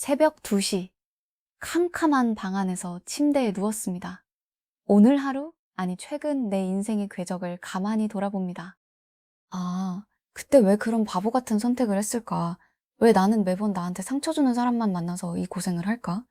새벽 2시, 캄캄한 방 안에서 침대에 누웠습니다. 오늘 하루, 아니 최근 내 인생의 궤적을 가만히 돌아봅니다. 아, 그때 왜 그런 바보 같은 선택을 했을까? 왜 나는 매번 나한테 상처 주는 사람만 만나서 이 고생을 할까?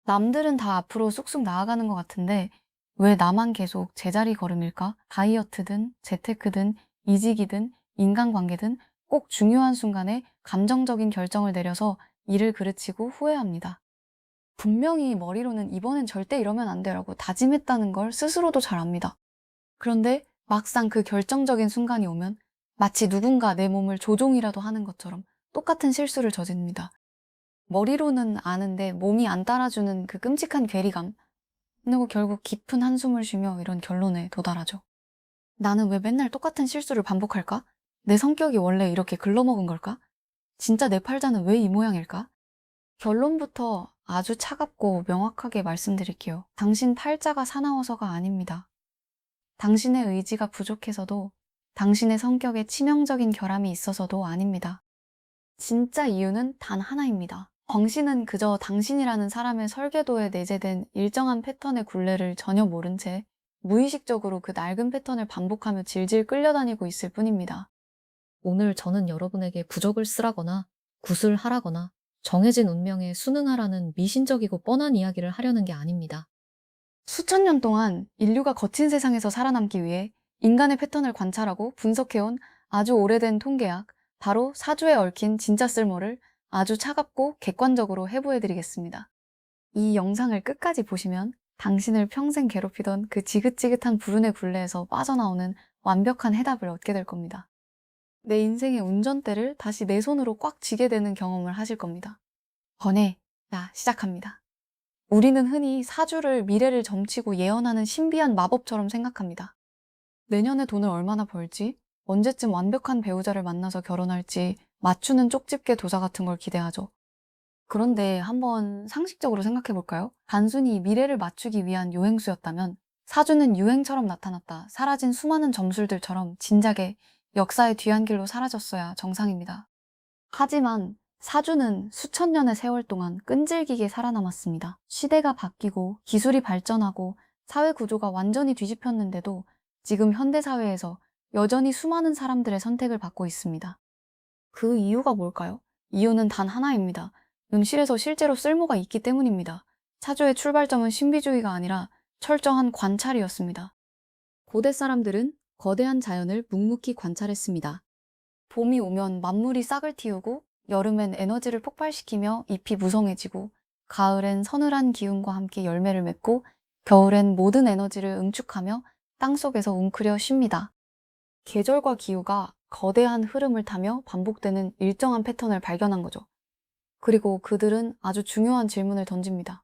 남들은 다 앞으로 쑥쑥 나아가는 것 같은데 왜 나만 계속 제자리 걸음일까? 다이어트든 재테크든 이직이든 인간관계든 꼭 중요한 순간에 감정적인 결정을 내려서 일을 그르치고 후회합니다. 분명히 머리로는 이번엔 절대 이러면 안 돼라고 다짐했다는 걸 스스로도 잘 압니다. 그런데 막상 그 결정적인 순간이 오면 마치 누군가 내 몸을 조종이라도 하는 것처럼 똑같은 실수를 저집니다. 머리로는 아는데 몸이 안 따라주는 그 끔찍한 괴리감. 그리고 결국 깊은 한숨을 쉬며 이런 결론에 도달하죠. 나는 왜 맨날 똑같은 실수를 반복할까? 내 성격이 원래 이렇게 글러먹은 걸까? 진짜 내 팔자는 왜 이 모양일까? 결론부터 아주 차갑고 명확하게 말씀드릴게요. 당신 팔자가 사나워서가 아닙니다. 당신의 의지가 부족해서도, 당신의 성격에 치명적인 결함이 있어서도 아닙니다. 진짜 이유는 단 하나입니다. 당신은 그저 당신이라는 사람의 설계도에 내재된 일정한 패턴의 굴레를 전혀 모른 채 무의식적으로 그 낡은 패턴을 반복하며 질질 끌려다니고 있을 뿐입니다. 오늘 저는 여러분에게 부적을 쓰라거나 구슬하라거나 정해진 운명에 순응하라는 미신적이고 뻔한 이야기를 하려는 게 아닙니다. 수천 년 동안 인류가 거친 세상에서 살아남기 위해 인간의 패턴을 관찰하고 분석해온 아주 오래된 통계학, 바로 사주에 얽힌 진짜 쓸모를 아주 차갑고 객관적으로 해부해드리겠습니다. 이 영상을 끝까지 보시면 당신을 평생 괴롭히던 그 지긋지긋한 불운의 굴레에서 빠져나오는 완벽한 해답을 얻게 될 겁니다. 내 인생의 운전대를 다시 내 손으로 꽉 쥐게 되는 경험을 하실 겁니다. 번에, 자, 시작합니다. 우리는 흔히 사주를 미래를 점치고 예언하는 신비한 마법처럼 생각합니다. 내년에 돈을 얼마나 벌지, 언제쯤 완벽한 배우자를 만나서 결혼할지 맞추는 쪽집게 도사 같은 걸 기대하죠. 그런데 한번 상식적으로 생각해 볼까요? 단순히 미래를 맞추기 위한 요행수였다면 사주는 유행처럼 나타났다 사라진 수많은 점술들처럼 진작에 역사의 뒤안길로 사라졌어야 정상입니다. 하지만 사주는 수천 년의 세월 동안 끈질기게 살아남았습니다. 시대가 바뀌고 기술이 발전하고 사회 구조가 완전히 뒤집혔는데도 지금 현대사회에서 여전히 수많은 사람들의 선택을 받고 있습니다. 그 이유가 뭘까요? 이유는 단 하나입니다. 응실에서 실제로 쓸모가 있기 때문입니다. 사주의 출발점은 신비주의가 아니라 철저한 관찰이었습니다. 고대 사람들은 거대한 자연을 묵묵히 관찰했습니다. 봄이 오면 만물이 싹을 틔우고 여름엔 에너지를 폭발시키며 잎이 무성해지고 가을엔 서늘한 기운과 함께 열매를 맺고 겨울엔 모든 에너지를 응축하며 땅속에서 웅크려 쉽니다. 계절과 기후가 거대한 흐름을 타며 반복되는 일정한 패턴을 발견한 거죠. 그리고 그들은 아주 중요한 질문을 던집니다.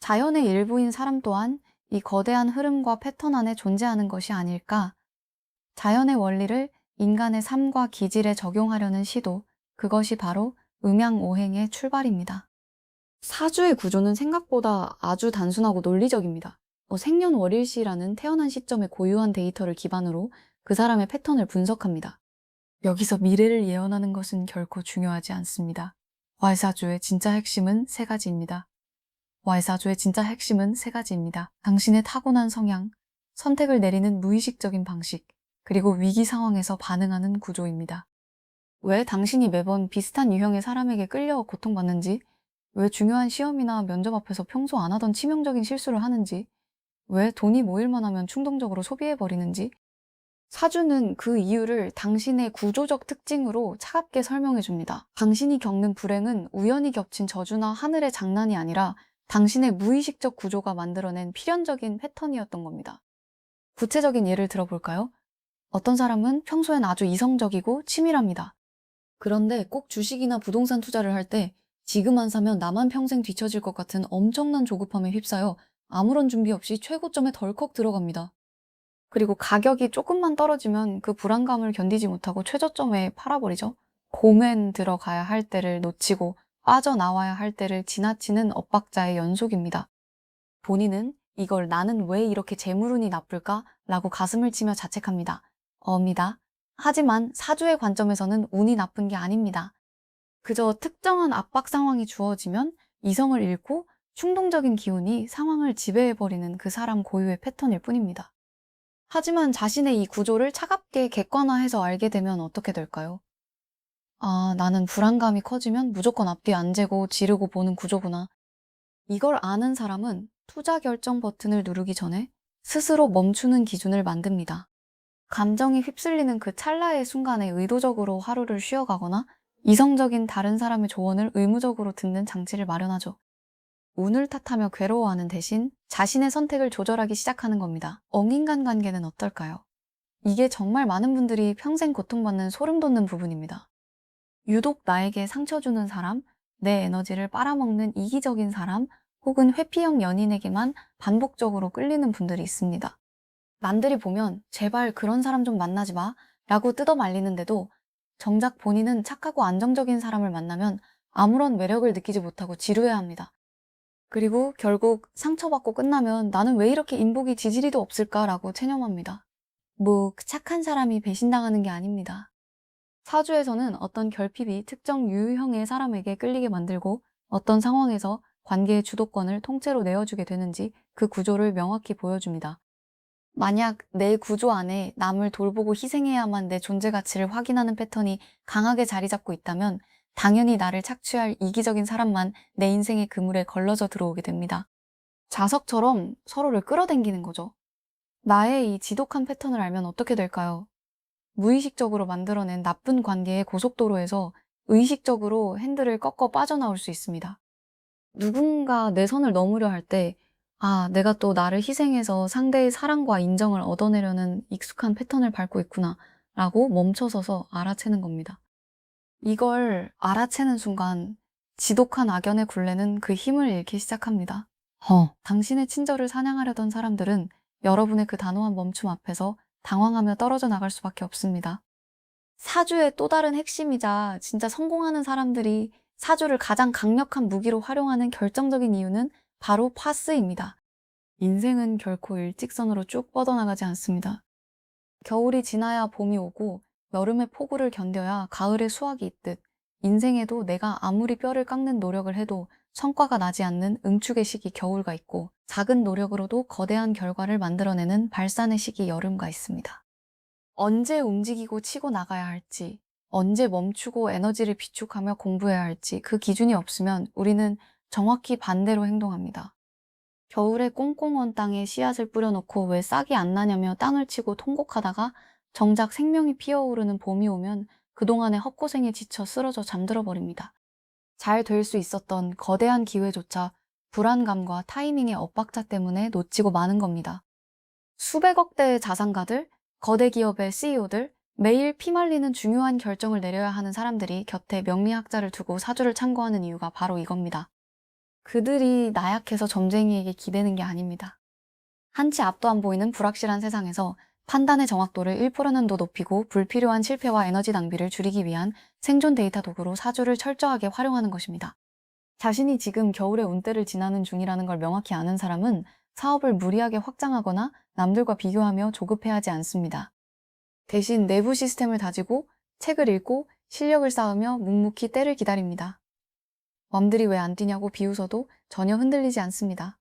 자연의 일부인 사람 또한 이 거대한 흐름과 패턴 안에 존재하는 것이 아닐까? 자연의 원리를 인간의 삶과 기질에 적용하려는 시도, 그것이 바로 음양오행의 출발입니다. 사주의 구조는 생각보다 아주 단순하고 논리적입니다. 생년월일시라는 태어난 시점의 고유한 데이터를 기반으로 그 사람의 패턴을 분석합니다. 여기서 미래를 예언하는 것은 결코 중요하지 않습니다. 왈사주의 진짜 핵심은 세 가지입니다. 왈사주의 진짜 핵심은 세 가지입니다. 당신의 타고난 성향, 선택을 내리는 무의식적인 방식, 그리고 위기 상황에서 반응하는 구조입니다. 왜 당신이 매번 비슷한 유형의 사람에게 끌려 고통받는지, 왜 중요한 시험이나 면접 앞에서 평소 안 하던 치명적인 실수를 하는지, 왜 돈이 모일만 하면 충동적으로 소비해버리는지, 사주는 그 이유를 당신의 구조적 특징으로 차갑게 설명해 줍니다. 당신이 겪는 불행은 우연히 겹친 저주나 하늘의 장난이 아니라 당신의 무의식적 구조가 만들어낸 필연적인 패턴이었던 겁니다. 구체적인 예를 들어볼까요? 어떤 사람은 평소엔 아주 이성적이고 치밀합니다. 그런데 꼭 주식이나 부동산 투자를 할 때 지금 안 사면 나만 평생 뒤처질 것 같은 엄청난 조급함에 휩싸여 아무런 준비 없이 최고점에 덜컥 들어갑니다. 그리고 가격이 조금만 떨어지면 그 불안감을 견디지 못하고 최저점에 팔아버리죠. 고맨 들어가야 할 때를 놓치고 빠져나와야 할 때를 지나치는 엇박자의 연속입니다. 본인은 이걸 나는 왜 이렇게 재물운이 나쁠까? 라고 가슴을 치며 자책합니다. 하지만 사주의 관점에서는 운이 나쁜 게 아닙니다. 그저 특정한 압박 상황이 주어지면 이성을 잃고 충동적인 기운이 상황을 지배해버리는 그 사람 고유의 패턴일 뿐입니다. 하지만 자신의 이 구조를 차갑게 객관화해서 알게 되면 어떻게 될까요? 아, 나는 불안감이 커지면 무조건 앞뒤 안 재고 지르고 보는 구조구나. 이걸 아는 사람은 투자 결정 버튼을 누르기 전에 스스로 멈추는 기준을 만듭니다. 감정이 휩쓸리는 그 찰나의 순간에 의도적으로 하루를 쉬어가거나 이성적인 다른 사람의 조언을 의무적으로 듣는 장치를 마련하죠. 운을 탓하며 괴로워하는 대신 자신의 선택을 조절하기 시작하는 겁니다. 엉인간 관계는 어떨까요? 이게 정말 많은 분들이 평생 고통받는 소름 돋는 부분입니다. 유독 나에게 상처 주는 사람, 내 에너지를 빨아먹는 이기적인 사람, 혹은 회피형 연인에게만 반복적으로 끌리는 분들이 있습니다. 남들이 보면 제발 그런 사람 좀 만나지 마 라고 뜯어 말리는데도 정작 본인은 착하고 안정적인 사람을 만나면 아무런 매력을 느끼지 못하고 지루해합니다. 그리고 결국 상처받고 끝나면 나는 왜 이렇게 인복이 지지리도 없을까라고 체념합니다. 그 착한 사람이 배신당하는 게 아닙니다. 사주에서는 어떤 결핍이 특정 유형의 사람에게 끌리게 만들고 어떤 상황에서 관계의 주도권을 통째로 내어주게 되는지 그 구조를 명확히 보여줍니다. 만약 내 구조 안에 남을 돌보고 희생해야만 내 존재 가치를 확인하는 패턴이 강하게 자리 잡고 있다면 당연히 나를 착취할 이기적인 사람만 내 인생의 그물에 걸러져 들어오게 됩니다. 자석처럼 서로를 끌어당기는 거죠. 나의 이 지독한 패턴을 알면 어떻게 될까요? 무의식적으로 만들어낸 나쁜 관계의 고속도로에서 의식적으로 핸들을 꺾어 빠져나올 수 있습니다. 누군가 내 선을 넘으려 할 때, 아, 내가 또 나를 희생해서 상대의 사랑과 인정을 얻어내려는 익숙한 패턴을 밟고 있구나, 라고 멈춰서서 알아채는 겁니다. 이걸 알아채는 순간, 지독한 악연의 굴레는 그 힘을 잃기 시작합니다. 당신의 친절을 사냥하려던 사람들은 여러분의 그 단호한 멈춤 앞에서 당황하며 떨어져 나갈 수밖에 없습니다. 사주의 또 다른 핵심이자 진짜 성공하는 사람들이 사주를 가장 강력한 무기로 활용하는 결정적인 이유는 바로 파스입니다. 인생은 결코 일직선으로 쭉 뻗어나가지 않습니다. 겨울이 지나야 봄이 오고 여름의 폭우를 견뎌야 가을의 수확이 있듯 인생에도 내가 아무리 뼈를 깎는 노력을 해도 성과가 나지 않는 응축의 시기 겨울가 있고 작은 노력으로도 거대한 결과를 만들어내는 발산의 시기 여름가 있습니다. 언제 움직이고 치고 나가야 할지, 언제 멈추고 에너지를 비축하며 공부해야 할지 그 기준이 없으면 우리는 정확히 반대로 행동합니다. 겨울에 꽁꽁 언 땅에 씨앗을 뿌려놓고 왜 싹이 안 나냐며 땅을 치고 통곡하다가 정작 생명이 피어오르는 봄이 오면 그동안의 헛고생에 지쳐 쓰러져 잠들어 버립니다. 잘 될 수 있었던 거대한 기회조차 불안감과 타이밍의 엇박자 때문에 놓치고 마는 겁니다. 수백억 대의 자산가들, 거대 기업의 CEO들, 매일 피말리는 중요한 결정을 내려야 하는 사람들이 곁에 명리학자를 두고 사주를 참고하는 이유가 바로 이겁니다. 그들이 나약해서 점쟁이에게 기대는 게 아닙니다. 한치 앞도 안 보이는 불확실한 세상에서 판단의 정확도를 1%는 더 높이고 불필요한 실패와 에너지 낭비를 줄이기 위한 생존 데이터 도구로 사주를 철저하게 활용하는 것입니다. 자신이 지금 겨울의 운때를 지나는 중이라는 걸 명확히 아는 사람은 사업을 무리하게 확장하거나 남들과 비교하며 조급해하지 않습니다. 대신 내부 시스템을 다지고 책을 읽고 실력을 쌓으며 묵묵히 때를 기다립니다. 남들이 왜 안 뛰냐고 비웃어도 전혀 흔들리지 않습니다.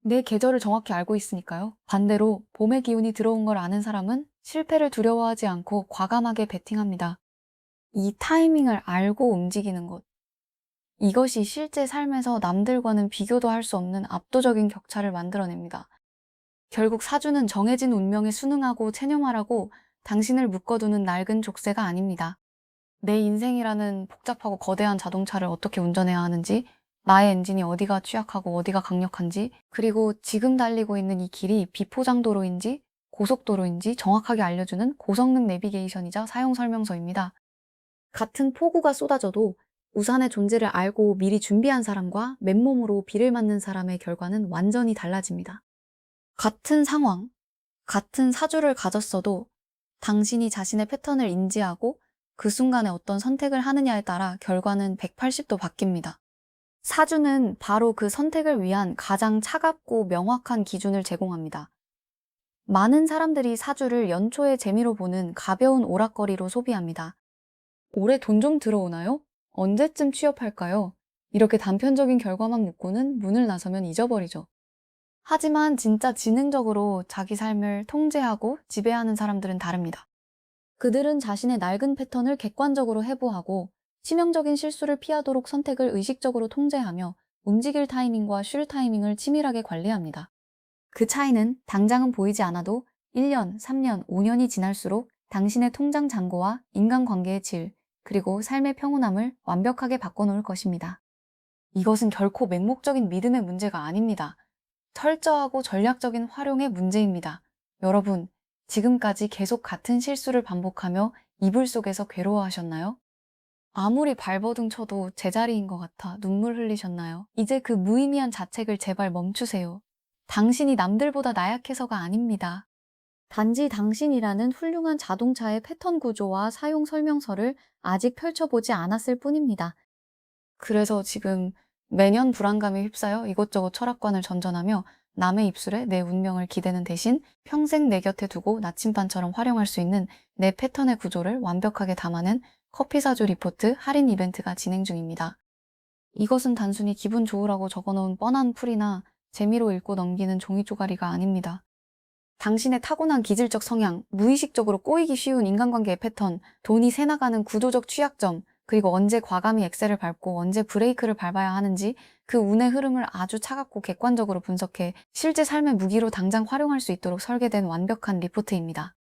내 계절을 정확히 알고 있으니까요. 반대로 봄의 기운이 들어온 걸 아는 사람은 실패를 두려워하지 않고 과감하게 베팅합니다. 이 타이밍을 알고 움직이는 것. 이것이 실제 삶에서 남들과는 비교도 할 수 없는 압도적인 격차를 만들어냅니다. 결국 사주는 정해진 운명에 순응하고 체념하라고 당신을 묶어두는 낡은 족쇄가 아닙니다. 내 인생이라는 복잡하고 거대한 자동차를 어떻게 운전해야 하는지, 나의 엔진이 어디가 취약하고 어디가 강력한지, 그리고 지금 달리고 있는 이 길이 비포장도로인지 고속도로인지 정확하게 알려주는 고성능 내비게이션이자 사용 설명서입니다. 같은 폭우가 쏟아져도 우산의 존재를 알고 미리 준비한 사람과 맨몸으로 비를 맞는 사람의 결과는 완전히 달라집니다. 같은 상황, 같은 사주를 가졌어도 당신이 자신의 패턴을 인지하고 그 순간에 어떤 선택을 하느냐에 따라 결과는 180도 바뀝니다. 사주는 바로 그 선택을 위한 가장 차갑고 명확한 기준을 제공합니다. 많은 사람들이 사주를 연초의 재미로 보는 가벼운 오락거리로 소비합니다. 올해 돈 좀 들어오나요? 언제쯤 취업할까요? 이렇게 단편적인 결과만 묻고는 문을 나서면 잊어버리죠. 하지만 진짜 지능적으로 자기 삶을 통제하고 지배하는 사람들은 다릅니다. 그들은 자신의 낡은 패턴을 객관적으로 해부하고 치명적인 실수를 피하도록 선택을 의식적으로 통제하며 움직일 타이밍과 쉴 타이밍을 치밀하게 관리합니다. 그 차이는 당장은 보이지 않아도 1년, 3년, 5년이 지날수록 당신의 통장 잔고와 인간관계의 질, 그리고 삶의 평온함을 완벽하게 바꿔놓을 것입니다. 이것은 결코 맹목적인 믿음의 문제가 아닙니다. 철저하고 전략적인 활용의 문제입니다. 여러분, 지금까지 계속 같은 실수를 반복하며 이불 속에서 괴로워하셨나요? 아무리 발버둥 쳐도 제자리인 것 같아 눈물 흘리셨나요? 이제 그 무의미한 자책을 제발 멈추세요. 당신이 남들보다 나약해서가 아닙니다. 단지 당신이라는 훌륭한 자동차의 패턴 구조와 사용 설명서를 아직 펼쳐보지 않았을 뿐입니다. 그래서 지금 매년 불안감에 휩싸여 이것저것 철학관을 전전하며 남의 입술에 내 운명을 기대는 대신 평생 내 곁에 두고 나침반처럼 활용할 수 있는 내 패턴의 구조를 완벽하게 담아낸 커피 사주 리포트 할인 이벤트가 진행 중입니다. 이것은 단순히 기분 좋으라고 적어놓은 뻔한 풀이나 재미로 읽고 넘기는 종이 쪼가리가 아닙니다. 당신의 타고난 기질적 성향, 무의식적으로 꼬이기 쉬운 인간관계의 패턴, 돈이 새나가는 구조적 취약점, 그리고 언제 과감히 엑셀을 밟고 언제 브레이크를 밟아야 하는지 그 운의 흐름을 아주 차갑고 객관적으로 분석해 실제 삶의 무기로 당장 활용할 수 있도록 설계된 완벽한 리포트입니다.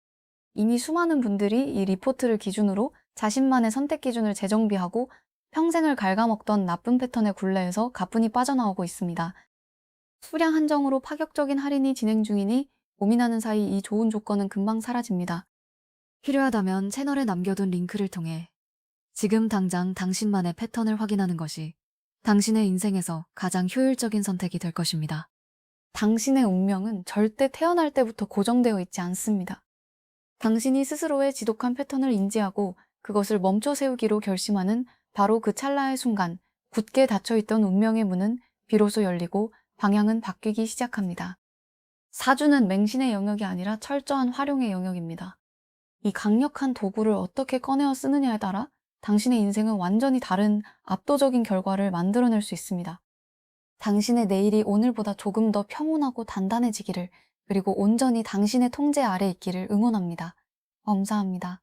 이미 수많은 분들이 이 리포트를 기준으로 자신만의 선택 기준을 재정비하고 평생을 갉아먹던 나쁜 패턴의 굴레에서 가뿐히 빠져나오고 있습니다. 수량 한정으로 파격적인 할인이 진행 중이니 고민하는 사이 이 좋은 조건은 금방 사라집니다. 필요하다면 채널에 남겨둔 링크를 통해 지금 당장 당신만의 패턴을 확인하는 것이 당신의 인생에서 가장 효율적인 선택이 될 것입니다. 당신의 운명은 절대 태어날 때부터 고정되어 있지 않습니다. 당신이 스스로의 지독한 패턴을 인지하고 그것을 멈춰 세우기로 결심하는 바로 그 찰나의 순간, 굳게 닫혀있던 운명의 문은 비로소 열리고 방향은 바뀌기 시작합니다. 사주는 맹신의 영역이 아니라 철저한 활용의 영역입니다. 이 강력한 도구를 어떻게 꺼내어 쓰느냐에 따라 당신의 인생은 완전히 다른 압도적인 결과를 만들어낼 수 있습니다. 당신의 내일이 오늘보다 조금 더 평온하고 단단해지기를, 그리고 온전히 당신의 통제 아래 있기를 응원합니다. 감사합니다.